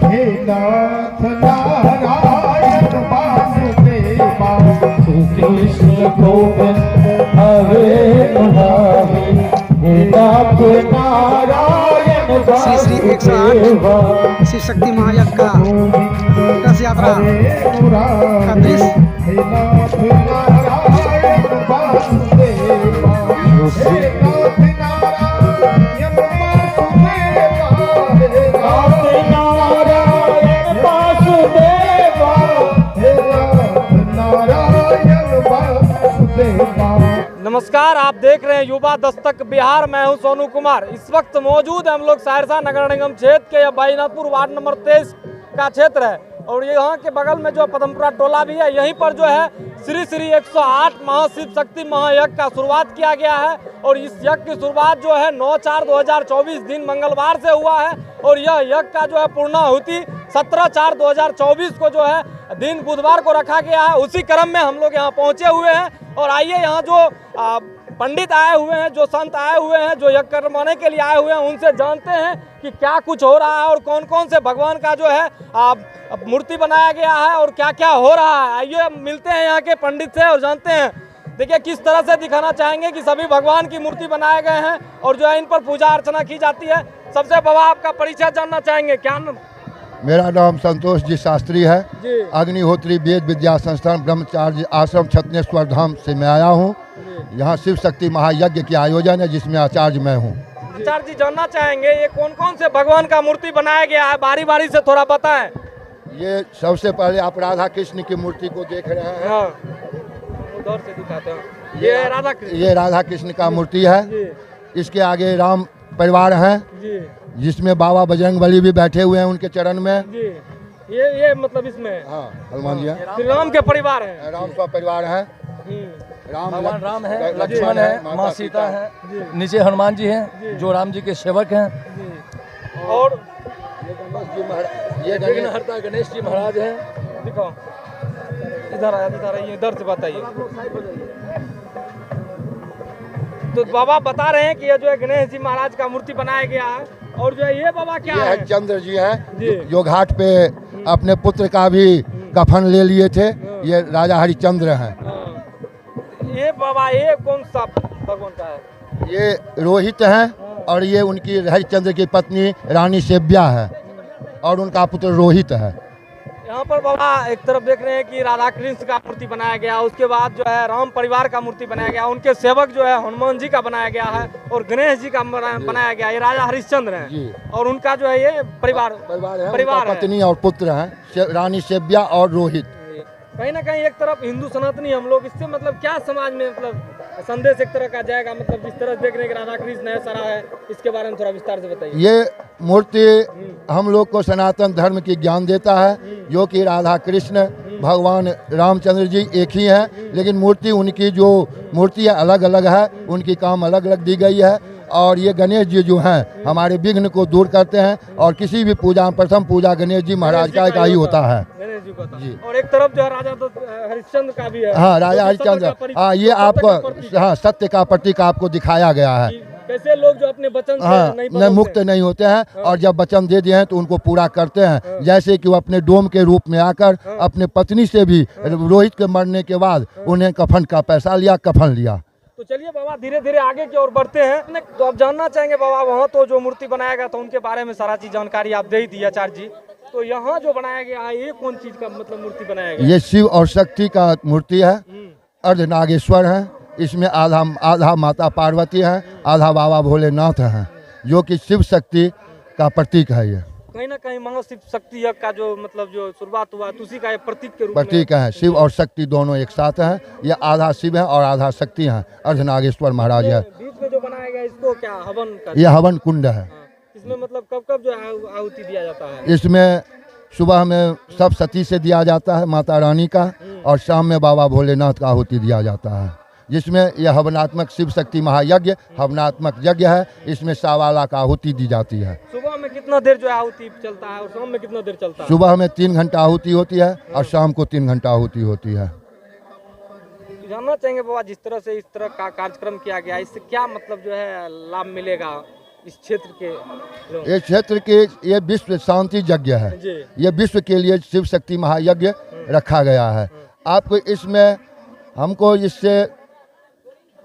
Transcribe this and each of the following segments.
हे नाथ नारायण वासुदेवा श्री कृष्ण गोविंद हरे मुरारी हे नाथ नारायण श्री श्री 108 शिव शक्ति महायज्ञ का कलश यात्रा का दृश्य। हे नाथ नारायण वासुदेवा हे नाथ नारायण वासुदेवा हे नाथ नारायण वासुदेवा हे नाथ नारायण वासुदेवा। नमस्कार, आप देख रहे हैं युवा दस्तक बिहार। मैं हूं सोनू कुमार। इस वक्त मौजूद हम लोग सहरसा नगर निगम क्षेत्र के या बाईनाथपुर वार्ड नंबर 23 का क्षेत्र है और यहाँ के बगल में जो पदमपुरा टोला भी है, यहीं पर जो है श्री श्री 108 महाशिव शक्ति महायज्ञ का शुरुआत किया गया है। और इस यज्ञ की शुरुआत जो है 9/4/2024 दिन मंगलवार से हुआ है और यह यज्ञ का जो है पूर्णाहुति 17/4/2024 को जो है दिन बुधवार को रखा गया है। उसी क्रम में हम लोग यहाँ पहुँचे हुए हैं और आइए यहाँ जो पंडित आए हुए हैं, जो संत आए हुए हैं, जो यज्ञ करवाने के लिए आए हुए हैं, उनसे जानते हैं कि क्या कुछ हो रहा है और कौन कौन से भगवान का जो है मूर्ति बनाया गया है और क्या क्या हो रहा है। आइए मिलते हैं यहाँ के पंडित से और जानते हैं। देखिए किस तरह से दिखाना चाहेंगे कि सभी भगवान की मूर्ति बनाए गए हैं और जो है इन पर पूजा अर्चना की जाती है। सबसे बाबा आपका परिचय जानना चाहेंगे, क्या नाम? मेरा नाम संतोष जी शास्त्री है जी। अग्निहोत्री वेद विद्या संस्थान ब्रह्मचार्य आश्रम छत्नेश्वर धाम से मैं आया हूँ। यहाँ शिव शक्ति महायज्ञ की आयोजन है जिसमें आचार्य मैं हूँ। आचार्य जी जानना चाहेंगे ये कौन कौन से भगवान का मूर्ति बनाया गया है, बारी बारी से थोड़ा बताएं। ये सबसे पहले आप राधा कृष्ण की मूर्ति को देख रहे हैं। हाँ, उधर से दिखाते हैं। ये राधा कृष्ण, ये राधा कृष्ण का मूर्ति है। इसके आगे राम परिवार है जिसमें बाबा बजरंगबली भी बैठे हुए हैं उनके चरण में जी। ये मतलब इसमें हाँ हनुमान जी हैं। श्री राम के परिवार है, राम का परिवार है। भगवान राम है, लक्ष्मण है, माँ सीता है, नीचे हनुमान जी हैं जो राम जी के सेवक हैं और ये विघ्नहर्ता गणेश जी महाराज हैं। दिखाओ, इधर आइए, इधर से बताइए। तो बाबा बता रहे हैं कि ये जो है गणेश जी महाराज का मूर्ति बनाया गया है और जो है ये बाबा क्या है? चंद्र जी हैं जो घाट पे अपने पुत्र का भी कफन ले लिए थे। ये राजा हरिश्चंद्र हैं। ये बाबा ये कौन सा भगवान का है? ये रोहित हैं और ये उनकी हरिश्चंद्र की पत्नी रानी सेव्या है और उनका पुत्र रोहित है। यहाँ पर बाबा एक तरफ देख रहे हैं कि राधा कृष्ण का मूर्ति बनाया गया, उसके बाद जो है राम परिवार का मूर्ति बनाया गया, उनके सेवक जो है हनुमान जी का बनाया गया है और गणेश जी का बनाया गया। ये राजा हरिश्चंद्र हैं और उनका जो है ये परिवार है। पत्नी और पुत्र हैं रानी सेव्या और रोहित। कहीं ना कहीं एक तरफ हिंदू सनातनी हम लोग, इससे मतलब क्या समाज में मतलब संदेश एक तरह का जाएगा, मतलब जिस तरह देख रहे हैं कि राधा कृष्ण है सारा है, इसके बारे में थोड़ा विस्तार से बताइए। ये मूर्ति हम लोग को सनातन धर्म की ज्ञान देता है जो कि राधा कृष्ण भगवान रामचंद्र जी एक ही हैं, लेकिन मूर्ति उनकी जो मूर्ति अलग अलग है, उनकी काम अलग अलग दी गई है। और ये गणेश जी जो हैं हमारे विघ्न को दूर करते हैं और किसी भी पूजा प्रथम पूजा गणेश जी महाराज का ही होता है जी। और एक तरफ जो है राजा तो हरिश्चंद्र का भी है। हाँ, राजा हरिश्चंद्र। हाँ, ये आपको हाँ सत्य का प्रतीक आपको दिखाया गया है। कैसे लोग जो अपने वचन से नहीं मुक्त नहीं होते हैं और जब वचन दे दिए हैं तो उनको पूरा करते हैं। जैसे कि वो अपने डोम के रूप में आकर अपने पत्नी से भी रोहित के मरने के बाद उन्हें कफन का पैसा लिया, कफन लिया। तो चलिए बाबा धीरे धीरे आगे की ओर बढ़ते हैं। तो आप जानना चाहेंगे बाबा वहाँ तो जो मूर्ति बनाया गया था उनके बारे में सारा चीज जानकारी आप दे ही दी आचार्य जी। तो यहाँ जो बनाया गया है ये कौन चीज का मतलब मूर्ति बनाया गया? ये शिव और शक्ति का मूर्ति है। अर्धनागेश्वर है। इसमें आधा माता पार्वती है, आधा बाबा भोलेनाथ हैं जो कि शिव शक्ति का प्रतीक है। ये कहीं ना कहीं महाशिव शक्ति यज्ञ का जो मतलब जो शुरुआत हुआ तो उसी का प्रतीक के रूप प्रतीक है। शिव और शक्ति दोनों एक साथ हैं। ये आधा शिव है और आधा शक्ति है। अर्धनागेश्वर महाराज है। बीच में जो बनाया गया इसको क्या हवन का? ये हवन कुंड है। इसमें मतलब कब कब जो आहुति दिया जाता है? इसमें सुबह में सब सती से दिया जाता है माता रानी का और शाम में बाबा भोलेनाथ का आहुति दिया जाता है, जिसमें यह हवनात्मक शिव शक्ति महायज्ञ हवनात्मक यज्ञ है। इसमें 1.25 लाख आहुति दी जाती है। सुबह में कितना देर जो आहुति चलता है और शाम में कितना देर चलता है? सुबह में 3 घंटा आहुति होती है और शाम को 3 घंटा आहुति होती है। जानना चाहेंगे बाबा जिस तरह से इस तरह का कार्यक्रम किया गया इससे क्या मतलब जो है लाभ मिलेगा इस क्षेत्र के लोग? ये क्षेत्र के ये विश्व शांति यज्ञ है। जी ये विश्व के लिए शिव शक्ति महायज्ञ रखा गया है। आपको इसमें हमको इससे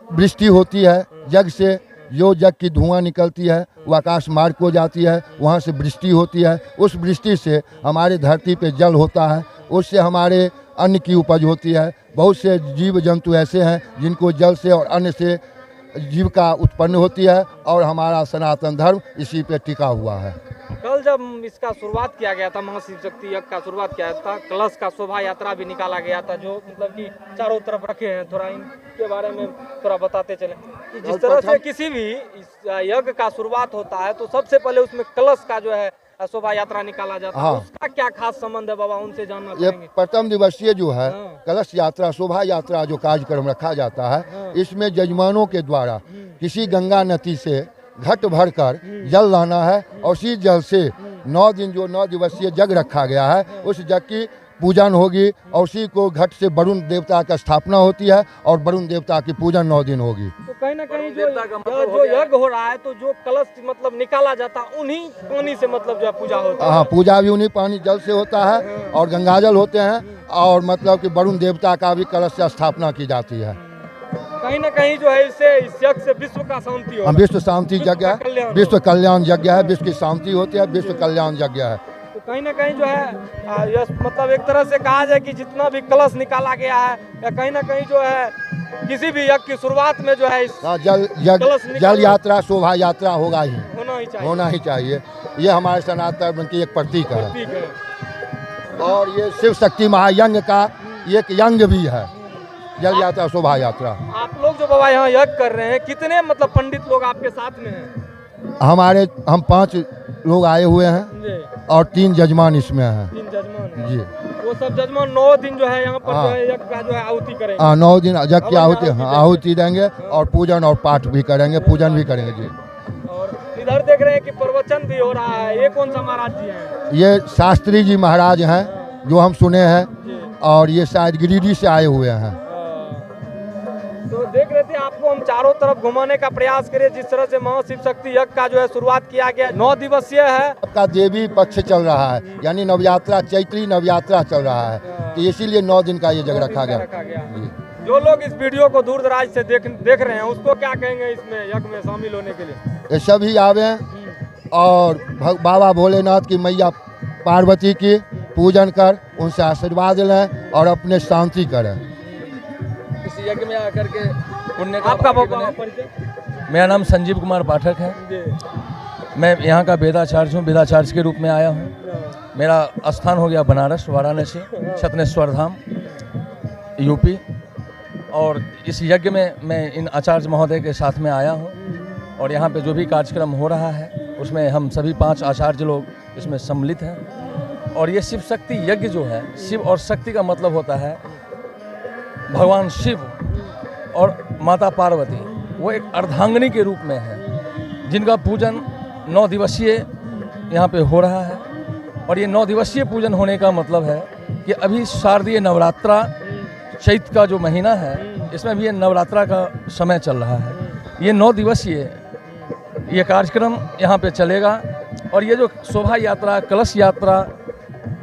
वृष्टि होती है, यज्ञ से जो यज्ञ की धुआं निकलती है वो आकाश मार्ग को जाती है, वहाँ से वृष्टि होती है। उस वृष्टि से हमारे धरती पे जल होता है, उससे हमारे अन्न की उपज होती है। बहुत से जीव जंतु ऐसे हैं जिनको जल से और अन्न से जीविका उत्पन्न होती है और हमारा सनातन धर्म इसी पे टिका हुआ है। कल जब इसका शुरुआत किया गया था, महाशिव शक्ति यज्ञ का शुरुआत किया था, कलश का शोभा यात्रा भी निकाला गया था, जो मतलब कि चारों तरफ रखे हैं। थोड़ा इनके बारे में थोड़ा बताते चले कि जिस तरह से किसी भी यज्ञ का शुरुआत होता है तो सबसे पहले उसमें कलश का जो है शोभा यात्रा निकाला जाता है। उसका क्या खास संबंध है बाबा, उनसे जानना ये चाहेंगे। प्रथम दिवसीय जो है कलश यात्रा शोभा यात्रा जो कार्यक्रम रखा जाता है, इसमें यजमानों के द्वारा किसी गंगा नदी से घट भरकर जल लाना है और उसी जल से 9 दिन जो 9 दिवसीय यज्ञ रखा गया है उस यज्ञ की पूजन होगी और उसी को घट से वरुण देवता का स्थापना होती है और वरुण देवता की पूजन 9 दिन होगी। तो कहीं ना कहीं जो यज्ञ हो रहा है तो जो कलश मतलब निकाला जाता है उन्हीं पानी से मतलब जो है पूजा होता है। हाँ, पूजा भी उन्हीं पानी जल से होता है और गंगाजल होते हैं और मतलब कि वरुण देवता का भी कलश से स्थापना की जाती है। कहीं ना कहीं जो है इससे इस यज्ञ से विश्व का शांति हो, विश्व शांति यज्ञ है, विश्व कल्याण यज्ञ है, विश्व की शांति होती है, विश्व कल्याण यज्ञ है। तो कहीं ना कहीं जो है यह मतलब एक तरह से कहा जाए कि जितना भी कलश निकाला गया है या कहीं ना कहीं जो है किसी भी यज्ञ की शुरुआत में जो है जल यात्रा शोभा यात्रा होगा ही, होना ही चाहिए। ये हमारे सनातन धर्म की एक प्रतीक है और ये शिव शक्ति महायज्ञ का एक यज्ञ भी है, जल यात्रा शोभा यात्रा। आप लोग जो बाबा यहाँ यज्ञ कर रहे हैं, कितने मतलब पंडित लोग आपके साथ में हैं? हम 5 लोग आए हुए हैं और 3 जजमान इसमें हैं। 3 जजमान जी, वो सब जजमान 9 दिन जो है यहाँ पर जो है यज्ञ का जो है आहुति करेंगे। हाँ, 9 दिन यज्ञ की आहुति देंगे और पूजन और पाठ भी करेंगे, पूजन भी करेंगे जी। और इधर देख रहे हैं कि प्रवचन भी हो रहा है, ये कौन सा महाराज जी हैं? ये शास्त्री जी महाराज हैं जो हम सुने हैं और ये शायद गिरिडीह से आए हुए हैं। तो देख रहे थे आपको हम चारों तरफ घुमाने का प्रयास करें, जिस तरह से महाशिव शक्ति यज्ञ का जो है शुरुआत किया गया। 9 दिवसीय है, आपका देवी पक्ष चल रहा है, यानी नवयात्रा, चैत्री नवयात्रा चल रहा है, तो इसीलिए 9 दिन का ये जगह रखा गया। जो लोग इस वीडियो को दूर दराज से देख रहे हैं उसको क्या कहेंगे इसमें यज्ञ में शामिल होने के लिए? ये सभी आवे और बाबा भोलेनाथ की मैया पार्वती की पूजन कर उनसे आशीर्वाद लें और अपने शांति करें। इस यज्ञ में आकर के पुण्य का आपका मेरा नाम संजीव कुमार पाठक है। मैं यहाँ का वेदाचार्य हूँ, वेदाचार्य के रूप में आया हूँ। मेरा स्थान हो गया बनारस, वाराणसी, छत्नेश्वर धाम, यूपी। और इस यज्ञ में मैं इन आचार्य महोदय के साथ में आया हूँ और यहाँ पे जो भी कार्यक्रम हो रहा है उसमें हम सभी 5 आचार्य लोग इसमें सम्मिलित हैं। और ये शिव शक्ति यज्ञ जो है, शिव और शक्ति का मतलब होता है भगवान शिव और माता पार्वती, वो एक अर्धांगिनी के रूप में है जिनका पूजन 9 दिवसीय यहाँ पे हो रहा है। और ये 9 दिवसीय पूजन होने का मतलब है कि अभी शारदीय नवरात्रा चैत्र का जो महीना है इसमें भी ये नवरात्रा का समय चल रहा है। ये 9 दिवसीय ये कार्यक्रम यहाँ पे चलेगा। और ये जो शोभा यात्रा, कलश यात्रा,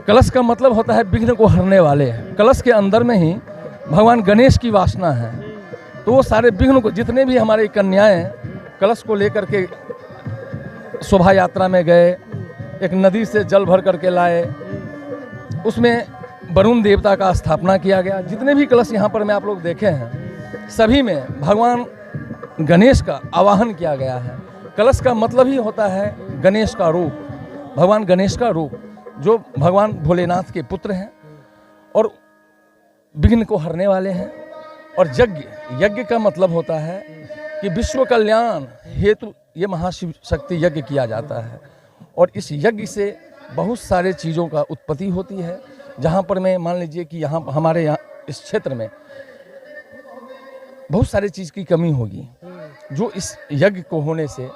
कलश का मतलब होता है विघ्न को हरने वाले। कलश के अंदर में ही भगवान गणेश की वासना है, तो वो सारे विघ्न को, जितने भी हमारे कन्याएं कलश को लेकर के शोभा यात्रा में गए, एक नदी से जल भर करके लाए, उसमें वरुण देवता का स्थापना किया गया। जितने भी कलश यहाँ पर मैं आप लोग देखे हैं सभी में भगवान गणेश का आवाहन किया गया है। कलश का मतलब ही होता है गणेश का रूप, भगवान गणेश का रूप, जो भगवान भोलेनाथ के पुत्र हैं और विघ्न को हरने वाले हैं। और यज्ञ का मतलब होता है कि विश्व कल्याण हेतु ये महाशिव शक्ति यज्ञ किया जाता है। और इस यज्ञ से बहुत सारे चीज़ों का उत्पत्ति होती है। जहाँ पर मैं मान लीजिए कि यहाँ हमारे यहाँ इस क्षेत्र में बहुत सारे चीज़ की कमी होगी, जो इस यज्ञ को होने से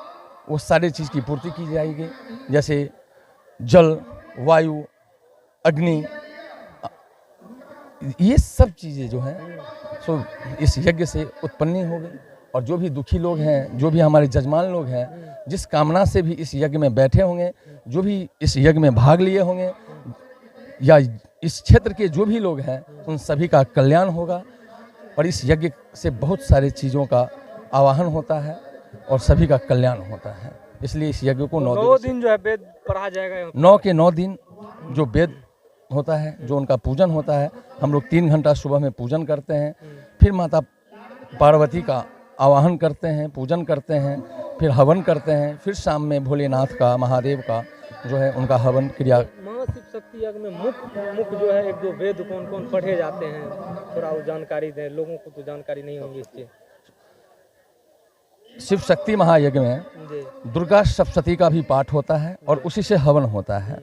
वो सारे चीज़ की पूर्ति की जाएगी, जैसे जल, वायु, अग्नि, ये सब चीज़ें जो हैं सो इस यज्ञ से उत्पन्न होगी। और जो भी दुखी लोग हैं, जो भी हमारे जजमान लोग हैं, जिस कामना से भी इस यज्ञ में बैठे होंगे, जो भी इस यज्ञ में भाग लिए होंगे, या इस क्षेत्र के जो भी लोग हैं, उन सभी का कल्याण होगा। और इस यज्ञ से बहुत सारी चीज़ों का आवाहन होता है और सभी का कल्याण होता है। इसलिए इस यज्ञ को 9 दिन जो है वेद पढ़ा जाएगा यहाँ पे। 9 के 9 दिन जो वेद होता है, जो उनका पूजन होता है, हम लोग 3 घंटा सुबह में पूजन करते हैं, फिर माता पार्वती का आवाहन करते हैं, पूजन करते हैं, फिर हवन करते हैं, फिर शाम में भोलेनाथ का, महादेव का जो है उनका हवन क्रिया। महाशिव शक्ति यज्ञ में मुख्य जो है 1-2 वेद कौन कौन पढ़े जाते हैं, थोड़ा वो जानकारी दें, लोगों को तो जानकारी नहीं होगी इसकी। शिव शक्ति महायज्ञ में जी दुर्गा सप्तशती का भी पाठ होता है और उसी से हवन होता है।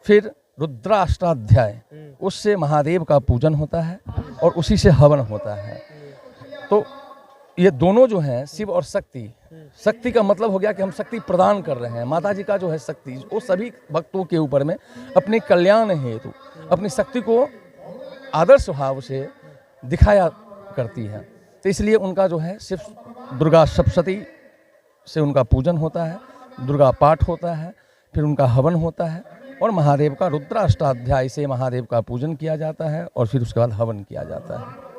फिर रुद्राष्टाध्याय, उससे महादेव का पूजन होता है और उसी से हवन होता है। तो ये दोनों जो हैं, शिव और शक्ति, शक्ति का मतलब हो गया कि हम शक्ति प्रदान कर रहे हैं। माता जी का जो है शक्ति, वो सभी भक्तों के ऊपर में अपने कल्याण हेतु अपनी शक्ति को आदर्श भाव से दिखाया करती है। तो इसलिए उनका जो है सिर्फ दुर्गा सप्तशती से उनका पूजन होता है, दुर्गा पाठ होता है, फिर उनका हवन होता है और महादेव का रुद्राष्टाध्याय से महादेव का पूजन किया जाता है और फिर उसके बाद हवन किया जाता है।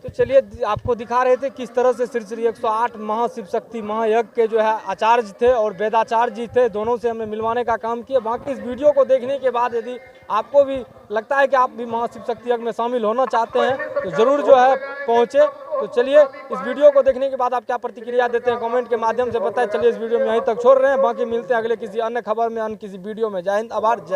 तो चलिए आपको दिखा रहे थे किस तरह से श्री श्री 108 महाशिव शक्ति महायज्ञ के जो है आचार्य थे और वेदाचार्य जी थे, दोनों से हमने मिलवाने का काम किया। बाकी इस वीडियो को देखने के बाद यदि आपको भी लगता है कि आप भी महाशिव शक्ति यज्ञ में शामिल होना चाहते हैं तो ज़रूर जो है पहुँचे। तो चलिए इस वीडियो को देखने के बाद आप क्या प्रतिक्रिया देते हैं कमेंट के माध्यम से बताएं। चलिए इस वीडियो में यहीं तक छोड़ रहे हैं, बाकी मिलते हैं अगले किसी अन्य खबर में, अन्य किसी वीडियो में। जय हिंद, आभार, जय।